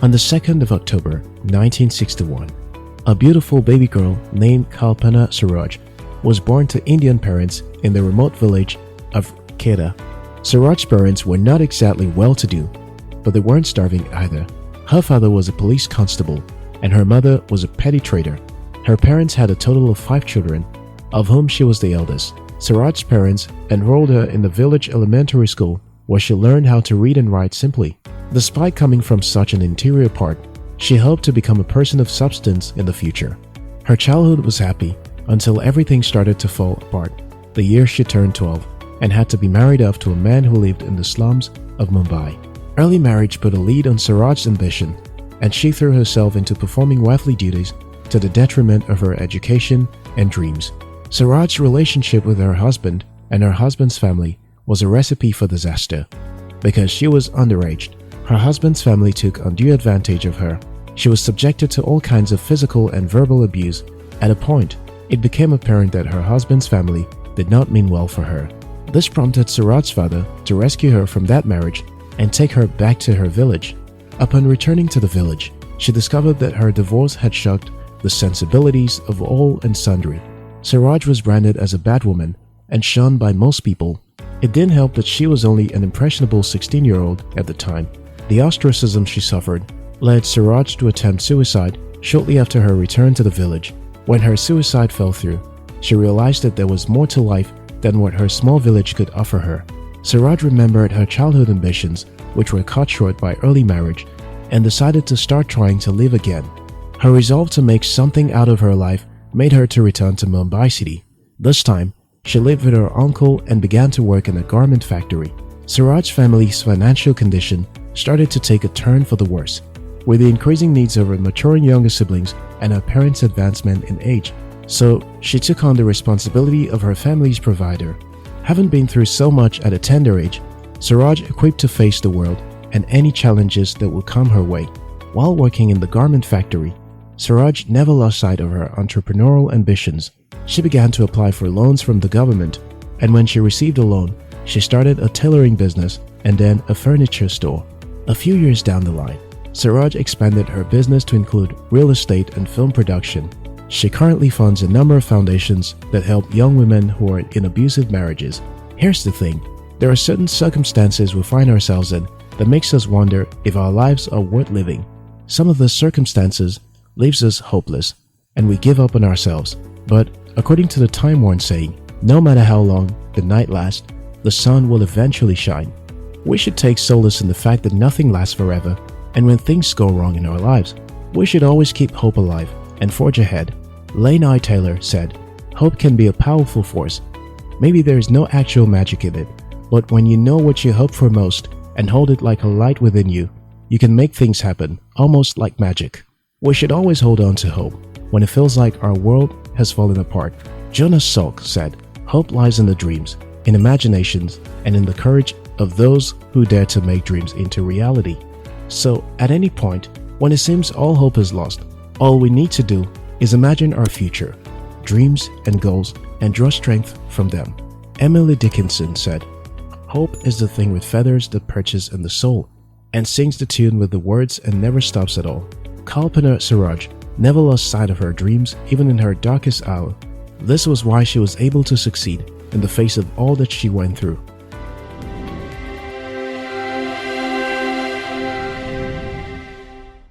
On the 2nd of October 1961, a beautiful baby girl named Kalpana Saroj was born to Indian parents in the remote village of Rperkheda. Saroj's parents were not exactly well-to-do, but they weren't starving either. Her father was a police constable, and her mother was a petty trader. Her parents had a total of 5 children, of whom she was the eldest. Saroj's parents enrolled her in the village elementary school, where she learned how to read and write simply. Despite coming from such an interior part, she hoped to become a person of substance in the future. Her childhood was happy until everything started to fall apart the year she turned 12 and had to be married off to a man who lived in the slums of Mumbai. Early marriage put a lead on Saroj's ambition, and she threw herself into performing wifely duties to the detriment of her education and dreams. Saroj's relationship with her husband and her husband's family was a recipe for disaster. Because she was underage, her husband's family took undue advantage of her. She was subjected to all kinds of physical and verbal abuse. At a point, it became apparent that her husband's family did not mean well for her. This prompted Saroj's father to rescue her from that marriage and take her back to her village. Upon returning to the village, she discovered that her divorce had shocked the sensibilities of all and sundry. Saroj was branded as a bad woman and shunned by most people. It didn't help that she was only an impressionable 16-year-old at the time. The ostracism she suffered led Saroj to attempt suicide shortly after her return to the village. When her suicide fell through, she realized that there was more to life than what her small village could offer her. Saroj remembered her childhood ambitions, which were cut short by early marriage, and decided to start trying to live again. Her resolve to make something out of her life made her to return to Mumbai city. This time, she lived with her uncle and began to work in a garment factory. Saroj's family's financial condition started to take a turn for the worse, with the increasing needs of her maturing younger siblings and her parents' advancement in age. So, she took on the responsibility of her family's provider. Having been through so much at a tender age, Saroj equipped to face the world and any challenges that would come her way. While working in the garment factory, Saroj never lost sight of her entrepreneurial ambitions. She began to apply for loans from the government, and when she received a loan, she started a tailoring business and then a furniture store. A few years down the line, Saroj expanded her business to include real estate and film production. She currently funds a number of foundations that help young women who are in abusive marriages. Here's the thing, there are certain circumstances we find ourselves in that makes us wonder if our lives are worth living. Some of the circumstances leaves us hopeless, and we give up on ourselves. But according to the time-worn saying, no matter how long the night lasts, the sun will eventually shine. We should take solace in the fact that nothing lasts forever, and when things go wrong in our lives, we should always keep hope alive and forge ahead. Lane I. Taylor said, "Hope can be a powerful force. Maybe there is no actual magic in it, but when you know what you hope for most and hold it like a light within you, you can make things happen, almost like magic." We should always hold on to hope when it feels like our world has fallen apart. Jonas Salk said, "Hope lies in the dreams, in imaginations, and in the courage of those who dare to make dreams into reality." So, at any point, when it seems all hope is lost, all we need to do is imagine our future, dreams and goals, and draw strength from them. Emily Dickinson said, "Hope is the thing with feathers that perches in the soul and sings the tune with the words and never stops at all." Kalpana Saroj never lost sight of her dreams even in her darkest hour. This was why she was able to succeed in the face of all that she went through.